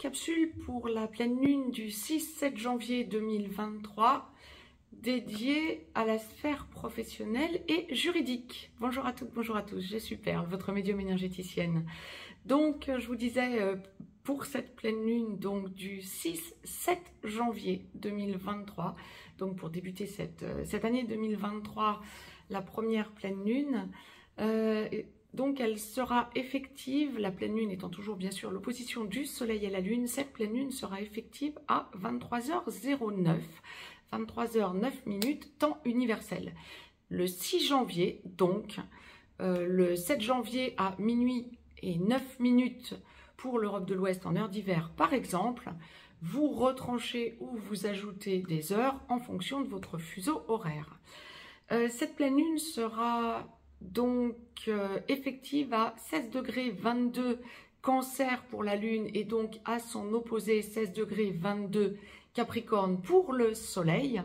Capsule pour la pleine lune du 6-7 janvier 2023 dédiée à la sphère professionnelle et juridique. Bonjour à toutes, bonjour à tous, je suis Perle, votre médium énergéticienne. Donc, je vous disais, pour cette pleine lune donc du 6-7 janvier 2023, donc pour débuter cette année 2023, la première pleine lune, donc elle sera effective, la pleine lune étant toujours bien sûr l'opposition du soleil à la lune, cette pleine lune sera effective à 23h09, 23h09, temps universel. Le 6 janvier, donc, le 7 janvier à minuit et 9 minutes pour l'Europe de l'Ouest en heure d'hiver par exemple, vous retranchez ou vous ajoutez des heures en fonction de votre fuseau horaire. Cette pleine lune sera donc effective à 16°22 Cancer pour la Lune et donc à son opposé 16°22 Capricorne pour le Soleil.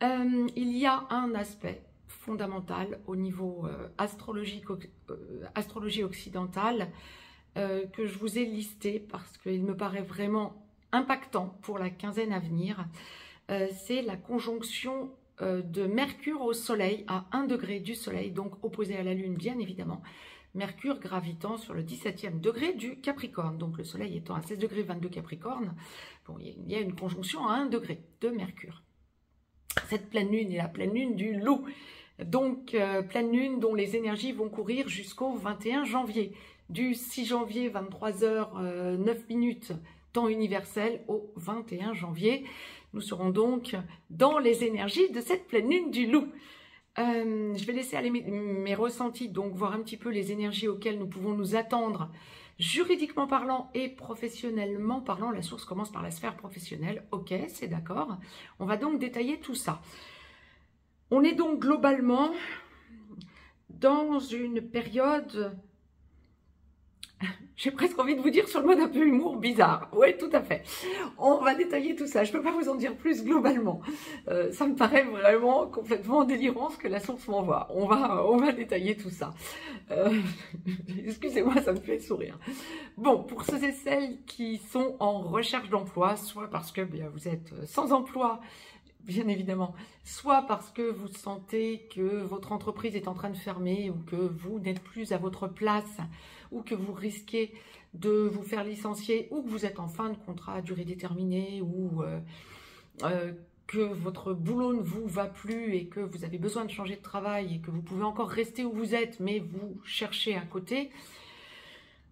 Il y a un aspect fondamental au niveau astrologie occidentale que je vous ai listé parce qu'il me paraît vraiment impactant pour la quinzaine à venir. C'est la conjonction de Mercure au Soleil à 1 degré du Soleil, donc opposé à la Lune bien évidemment, Mercure gravitant sur le 17e degré du Capricorne, donc le Soleil étant à 16°22 Capricorne, bon, il y a une conjonction à 1 degré de Mercure. Cette pleine lune est la pleine lune du Loup, donc pleine lune dont les énergies vont courir jusqu'au 21 janvier, du 6 janvier 23h09 temps universel au 21 janvier. Nous serons donc dans les énergies de cette pleine lune du Loup. Je vais laisser aller mes ressentis, donc voir un petit peu les énergies auxquelles nous pouvons nous attendre, juridiquement parlant et professionnellement parlant. La source commence par la sphère professionnelle, ok, c'est d'accord. On va donc détailler tout ça. On est donc globalement dans une période... J'ai presque envie de vous dire sur le mode un peu humour bizarre. Oui, tout à fait. On va détailler tout ça. Je ne peux pas vous en dire plus globalement. Ça me paraît vraiment complètement délirant ce que la source m'envoie. On va détailler tout ça. Excusez-moi, ça me fait sourire. Bon, pour ceux et celles qui sont en recherche d'emploi, soit parce que vous êtes sans emploi, bien évidemment, soit parce que vous sentez que votre entreprise est en train de fermer ou que vous n'êtes plus à votre place ou que vous risquez de vous faire licencier ou que vous êtes en fin de contrat à durée déterminée ou que votre boulot ne vous va plus et que vous avez besoin de changer de travail et que vous pouvez encore rester où vous êtes mais vous cherchez à côté,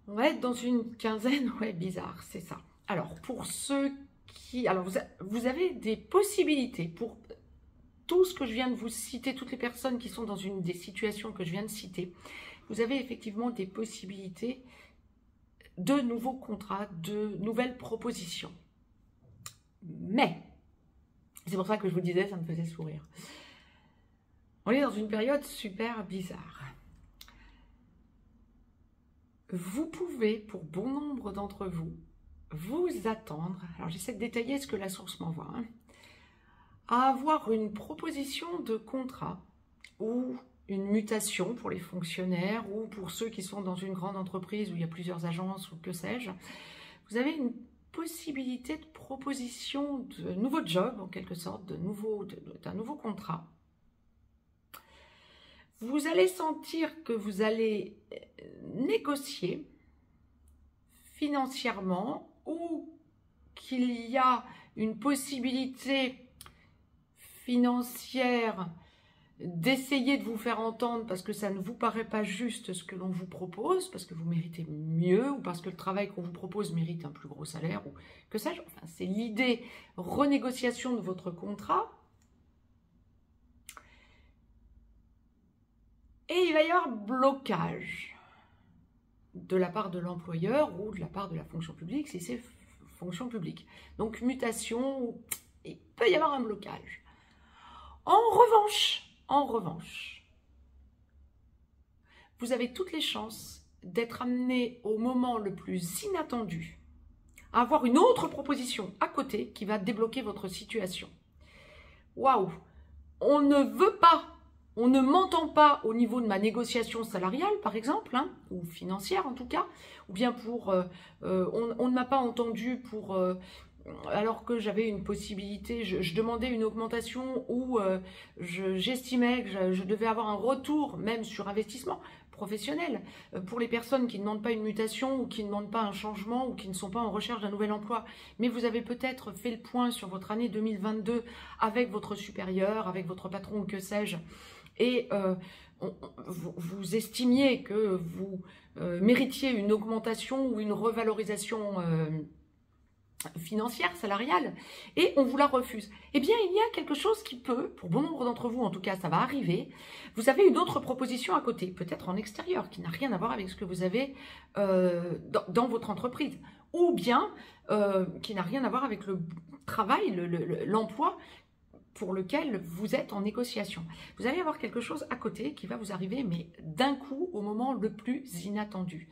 on va être dans une quinzaine, ouais, bizarre, c'est ça. Alors, pour ceux qui... Alors, vous avez des possibilités pour tout ce que je viens de vous citer, toutes les personnes qui sont dans des situations que je viens de citer, vous avez effectivement des possibilités de nouveaux contrats, de nouvelles propositions. Mais, c'est pour ça que je vous disais, ça me faisait sourire. On est dans une période super bizarre. Vous pouvez, pour bon nombre d'entre vous, vous attendre, alors j'essaie de détailler ce que la source m'envoie, à avoir une proposition de contrat ou une mutation pour les fonctionnaires ou pour ceux qui sont dans une grande entreprise où il y a plusieurs agences ou que sais-je. Vous avez une possibilité de proposition de nouveau job, en quelque sorte, d'un nouveau contrat. Vous allez sentir que vous allez négocier financièrement ou qu'il y a une possibilité financière d'essayer de vous faire entendre parce que ça ne vous paraît pas juste ce que l'on vous propose, parce que vous méritez mieux ou parce que le travail qu'on vous propose mérite un plus gros salaire ou que sais-je. Enfin, c'est l'idée renégociation de votre contrat. Et il va y avoir blocage de la part de l'employeur ou de la part de la fonction publique si c'est fonction publique. Donc mutation, il peut y avoir un blocage. En revanche, vous avez toutes les chances d'être amené au moment le plus inattendu à avoir une autre proposition à côté qui va débloquer votre situation. Waouh! On ne veut pas on ne m'entend pas au niveau de ma négociation salariale, par exemple, hein, ou financière en tout cas, ou bien on ne m'a pas entendu pour, alors que j'avais une possibilité, je demandais une augmentation ou j'estimais que je devais avoir un retour, même sur investissement professionnel, pour les personnes qui ne demandent pas une mutation ou qui ne demandent pas un changement ou qui ne sont pas en recherche d'un nouvel emploi. Mais vous avez peut-être fait le point sur votre année 2022 avec votre supérieur, avec votre patron ou que sais-je, et vous estimiez que vous méritiez une augmentation ou une revalorisation financière, salariale, et on vous la refuse. Eh bien, il y a quelque chose qui peut, pour bon nombre d'entre vous, en tout cas, ça va arriver. Vous avez une autre proposition à côté, peut-être en extérieur, qui n'a rien à voir avec ce que vous avez dans votre entreprise, ou bien qui n'a rien à voir avec le travail, l'emploi pour lequel vous êtes en négociation. Vous allez avoir quelque chose à côté qui va vous arriver, mais d'un coup, au moment le plus inattendu.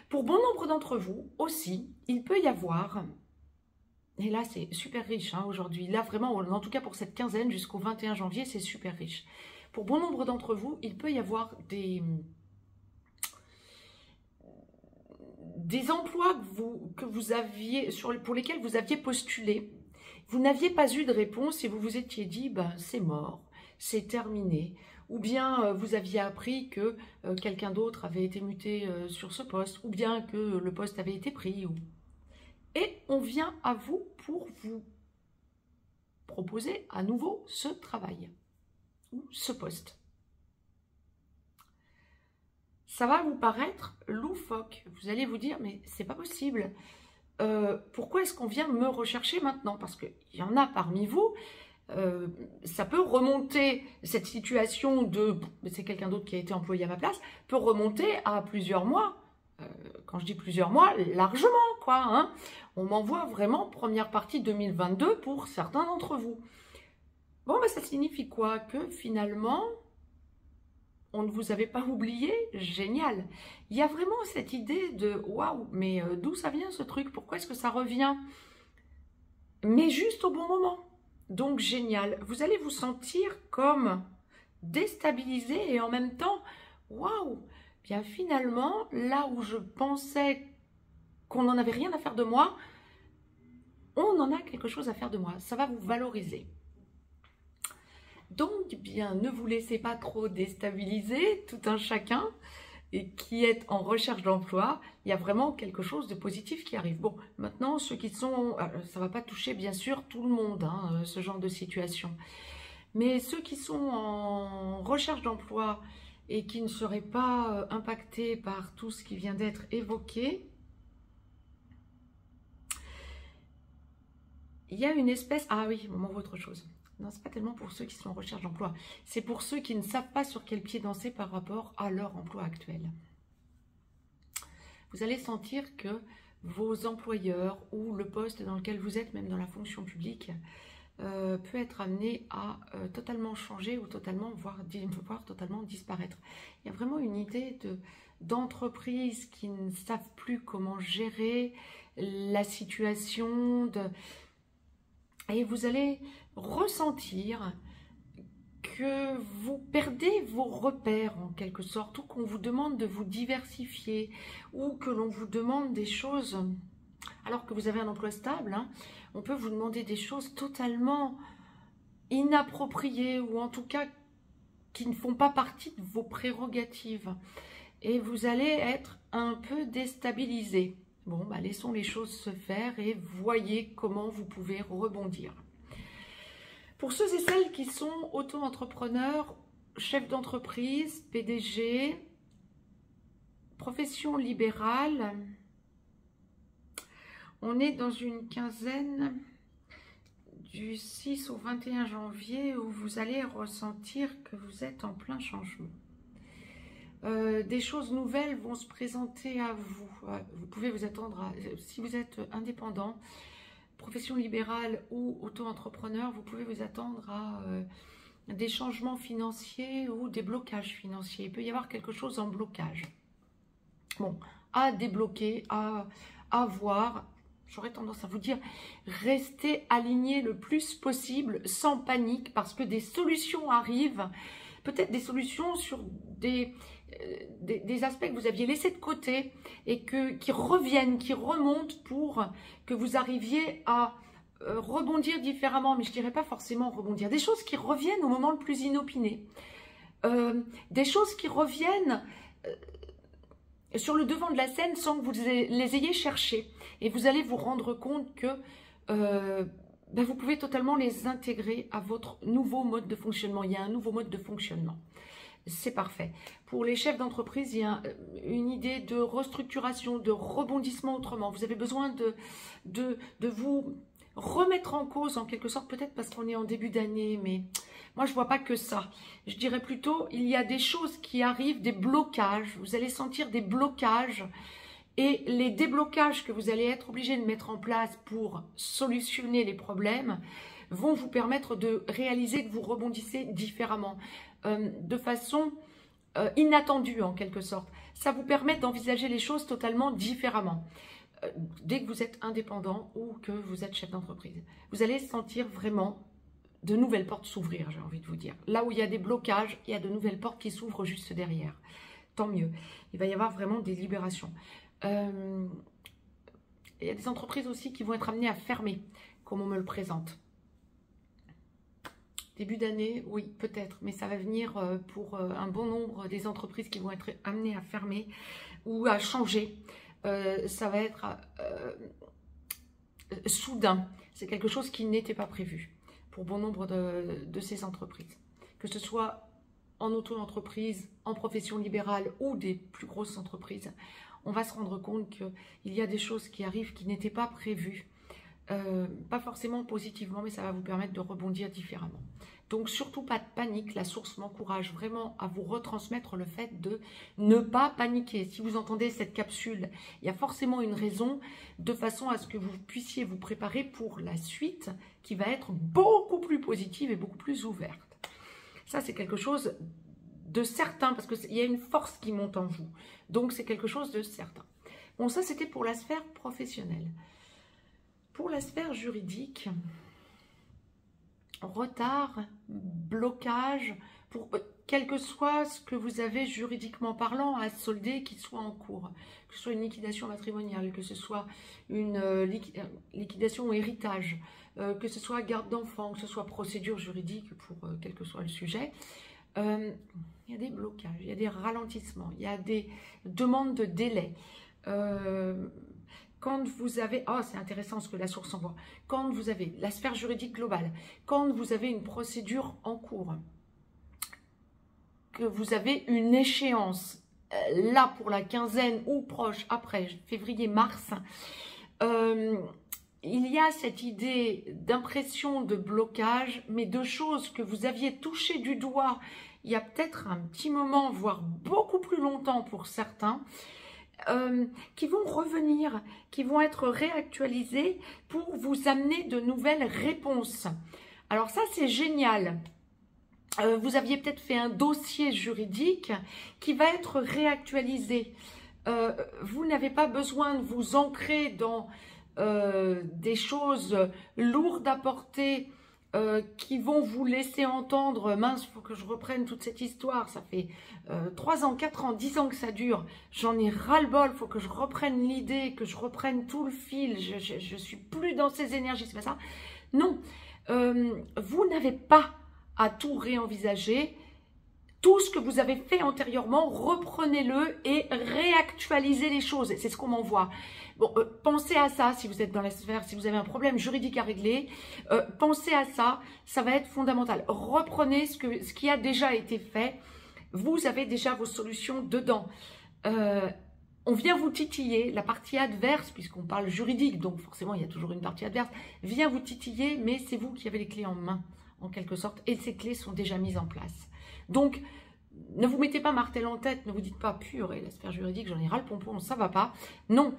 Pour bon nombre d'entre vous aussi, il peut y avoir, et là c'est super riche hein, aujourd'hui, là vraiment, en tout cas pour cette quinzaine jusqu'au 21 janvier, c'est super riche. Pour bon nombre d'entre vous, il peut y avoir des emplois que vous aviez, pour lesquels vous aviez postulé. Vous n'aviez pas eu de réponse et vous vous étiez dit, ben, c'est mort, c'est terminé. Ou bien vous aviez appris que quelqu'un d'autre avait été muté sur ce poste, ou bien que le poste avait été pris. Et on vient à vous pour vous proposer à nouveau ce travail, ou ce poste. Ça va vous paraître loufoque. Vous allez vous dire, mais c'est pas possible. Pourquoi est-ce qu'on vient me rechercher maintenant? Parce qu'il y en a parmi vous, ça peut remonter, cette situation de c'est quelqu'un d'autre qui a été employé à ma place, peut remonter à plusieurs mois. Quand je dis plusieurs mois, largement, quoi. Hein. On m'envoie vraiment première partie 2022 pour certains d'entre vous. Bon, ben, ça signifie quoi? Que finalement, on ne vous avait pas oublié? Génial. Il y a vraiment cette idée de waouh, mais d'où ça vient ce truc? Pourquoi est-ce que ça revient? Mais juste au bon moment. Donc génial. Vous allez vous sentir comme déstabilisé et en même temps, waouh, bien finalement, là où je pensais qu'on n'en avait rien à faire de moi, on en a quelque chose à faire de moi. Ça va vous valoriser. Donc, bien, ne vous laissez pas trop déstabiliser, tout un chacun, et qui est en recherche d'emploi, il y a vraiment quelque chose de positif qui arrive. Bon, maintenant, ceux qui sont... ça ne va pas toucher, bien sûr, tout le monde, hein, ce genre de situation. Mais ceux qui sont en recherche d'emploi et qui ne seraient pas impactés par tout ce qui vient d'être évoqué, il y a une espèce... Ah oui, on m'envoie autre chose. Non, ce n'est pas tellement pour ceux qui sont en recherche d'emploi. C'est pour ceux qui ne savent pas sur quel pied danser par rapport à leur emploi actuel. Vous allez sentir que vos employeurs ou le poste dans lequel vous êtes, même dans la fonction publique, peut être amené à totalement changer ou totalement, voire totalement disparaître. Il y a vraiment une idée d'entreprises qui ne savent plus comment gérer la situation et vous allez ressentir que vous perdez vos repères en quelque sorte, ou qu'on vous demande de vous diversifier, ou que l'on vous demande des choses, alors que vous avez un emploi stable, hein, on peut vous demander des choses totalement inappropriées, ou en tout cas qui ne font pas partie de vos prérogatives. Et vous allez être un peu déstabilisé. Bon, bah, laissons les choses se faire et voyez comment vous pouvez rebondir. Pour ceux et celles qui sont auto-entrepreneurs, chefs d'entreprise, PDG, profession libérale, on est dans une quinzaine du 6 au 21 janvier où vous allez ressentir que vous êtes en plein changement. Des choses nouvelles vont se présenter à vous. Vous pouvez vous attendre à, si vous êtes indépendant, profession libérale ou auto-entrepreneur, vous pouvez vous attendre à des changements financiers ou des blocages financiers. Il peut y avoir quelque chose en blocage. Bon, à débloquer, à voir. J'aurais tendance à vous dire, restez alignés le plus possible, sans panique, parce que des solutions arrivent. peut-être des solutions sur des aspects que vous aviez laissés de côté et qui reviennent, qui remontent pour que vous arriviez à rebondir différemment, mais je ne dirais pas forcément rebondir. Des choses qui reviennent au moment le plus inopiné. Des choses qui reviennent sur le devant de la scène sans que vous les ayez cherchées. Et vous allez vous rendre compte que vous pouvez totalement les intégrer à votre nouveau mode de fonctionnement. Il y a un nouveau mode de fonctionnement. C'est parfait. Pour les chefs d'entreprise, il y a une idée de restructuration, de rebondissement autrement. Vous avez besoin de vous remettre en cause en quelque sorte, peut-être parce qu'on est en début d'année, mais moi je ne vois pas que ça. Je dirais plutôt, il y a des choses qui arrivent, des blocages. Vous allez sentir des blocages et les déblocages que vous allez être obligé de mettre en place pour solutionner les problèmes vont vous permettre de réaliser que vous rebondissez différemment, de façon inattendue en quelque sorte. Ça vous permet d'envisager les choses totalement différemment. Dès que vous êtes indépendant ou que vous êtes chef d'entreprise, vous allez sentir vraiment de nouvelles portes s'ouvrir, j'ai envie de vous dire. Là où il y a des blocages, il y a de nouvelles portes qui s'ouvrent juste derrière. Tant mieux. Il va y avoir vraiment des libérations. Il y a des entreprises aussi qui vont être amenées à fermer, comme on me le présente. Début d'année, oui, peut-être, mais ça va venir pour un bon nombre des entreprises qui vont être amenées à fermer ou à changer. Ça va être soudain. C'est quelque chose qui n'était pas prévu pour bon nombre de ces entreprises. Que ce soit en auto-entreprise, en profession libérale ou des plus grosses entreprises, on va se rendre compte qu'il y a des choses qui arrivent qui n'étaient pas prévues. Pas forcément positivement, mais ça va vous permettre de rebondir différemment. Donc surtout pas de panique, la source m'encourage vraiment à vous retransmettre le fait de ne pas paniquer. Si vous entendez cette capsule, il y a forcément une raison, de façon à ce que vous puissiez vous préparer pour la suite qui va être beaucoup plus positive et beaucoup plus ouverte. Ça c'est quelque chose de certain, parce qu'il y a une force qui monte en vous. Donc c'est quelque chose de certain. Bon, ça c'était pour la sphère professionnelle. Pour la sphère juridique, retard, blocage, pour quel que soit ce que vous avez juridiquement parlant à solder qui soit en cours, que ce soit une liquidation matrimoniale, que ce soit une liquidation ou héritage, que ce soit garde d'enfants, que ce soit procédure juridique pour quel que soit le sujet, il y a des blocages, il y a des ralentissements, il y a des demandes de délai. Quand vous avez, oh c'est intéressant ce que la source envoie, quand vous avez la sphère juridique globale, quand vous avez une procédure en cours, que vous avez une échéance, là pour la quinzaine ou proche, après février-mars, il y a cette idée d'impression de blocage, mais de choses que vous aviez touchées du doigt il y a peut-être un petit moment, voire beaucoup plus longtemps pour certains, qui vont revenir, qui vont être réactualisés pour vous amener de nouvelles réponses. Alors ça, c'est génial. Vous aviez peut-être fait un dossier juridique qui va être réactualisé. Vous n'avez pas besoin de vous ancrer dans des choses lourdes à porter qui vont vous laisser entendre, mince, il faut que je reprenne toute cette histoire, ça fait 3 ans, 4 ans, 10 ans que ça dure, j'en ai ras-le-bol, il faut que je reprenne l'idée, que je reprenne tout le fil, je suis plus dans ces énergies, c'est pas ça. Non, vous n'avez pas à tout réenvisager. Tout ce que vous avez fait antérieurement, reprenez-le et réactualisez les choses. C'est ce qu'on m'envoie. Bon, pensez à ça si vous êtes dans la sphère, si vous avez un problème juridique à régler. Pensez à ça, ça va être fondamental. Reprenez ce qui a déjà été fait. Vous avez déjà vos solutions dedans. On vient vous titiller, la partie adverse, puisqu'on parle juridique, donc forcément il y a toujours une partie adverse, vient vous titiller, mais c'est vous qui avez les clés en main, en quelque sorte, et ces clés sont déjà mises en place. Donc, ne vous mettez pas martel en tête, ne vous dites pas purée, la sphère juridique, j'en ai ras le pompon, ça va pas. Non,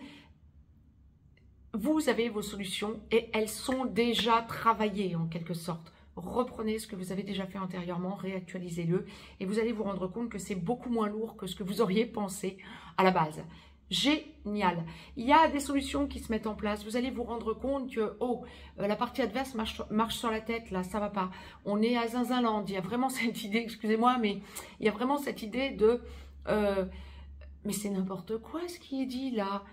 vous avez vos solutions et elles sont déjà travaillées en quelque sorte. Reprenez ce que vous avez déjà fait antérieurement, réactualisez-le et vous allez vous rendre compte que c'est beaucoup moins lourd que ce que vous auriez pensé à la base. génial. Il y a des solutions qui se mettent en place. Vous allez vous rendre compte que, oh, la partie adverse marche sur la tête, là, ça va pas. On est à Zinzinland. Il y a vraiment cette idée, excusez-moi, mais il y a vraiment cette idée de... mais c'est n'importe quoi ce qui est dit là.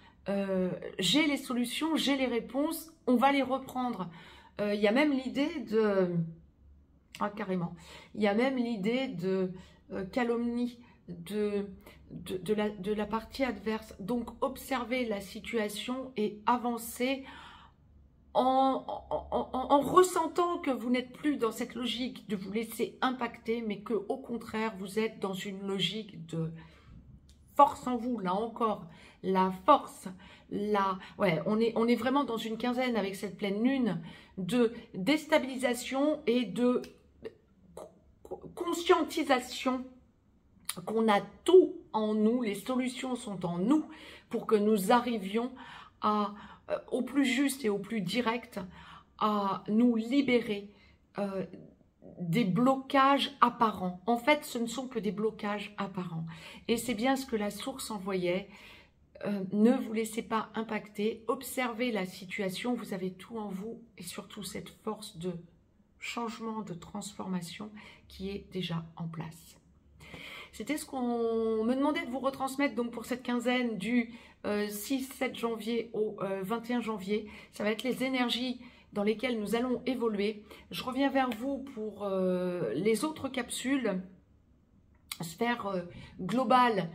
J'ai les solutions, j'ai les réponses, on va les reprendre. Il y a même l'idée de... Ah, carrément. Il y a même l'idée de calomnie de la partie adverse. Donc, observez la situation et avancez en ressentant que vous n'êtes plus dans cette logique de vous laisser impacter, mais que au contraire, vous êtes dans une logique de force en vous, là encore. La force, ouais, on est vraiment dans une quinzaine avec cette pleine lune de déstabilisation et de conscientisation qu'on a tout en nous, les solutions sont en nous pour que nous arrivions au plus juste et au plus direct à nous libérer des blocages apparents. En fait, ce ne sont que des blocages apparents. Et c'est bien ce que la source envoyait. Ne vous laissez pas impacter, observez la situation, vous avez tout en vous et surtout cette force de changement, de transformation qui est déjà en place. C'était ce qu'on me demandait de vous retransmettre donc pour cette quinzaine du 6-7 janvier au 21 janviie. Ça va être les énergies dans lesquelles nous allons évoluer. Je reviens vers vous pour les autres capsules, sphère globale,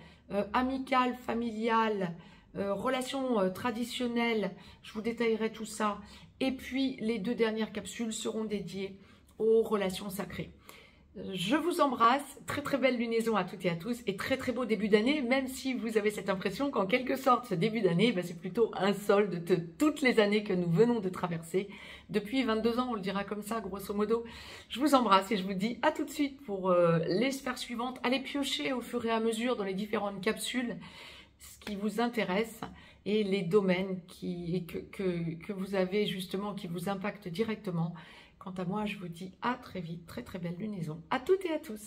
amicale, familiale, relations traditionnelles. Je vous détaillerai tout ça. Et puis, les 2 dernières capsules seront dédiées aux relations sacrées. Je vous embrasse, très très belle lunaison à toutes et à tous et très très beau début d'année, même si vous avez cette impression qu'en quelque sorte ce début d'année, c'est plutôt un solde de toutes les années que nous venons de traverser. Depuis 22 ans, on le dira comme ça, grosso modo. Je vous embrasse et je vous dis à tout de suite pour les sphères suivantes. Allez piocher au fur et à mesure dans les différentes capsules ce qui vous intéresse et les domaines que vous avez justement, qui vous impactent directement. Quant à moi, je vous dis à très vite, très très belle lunaison à toutes et à tous.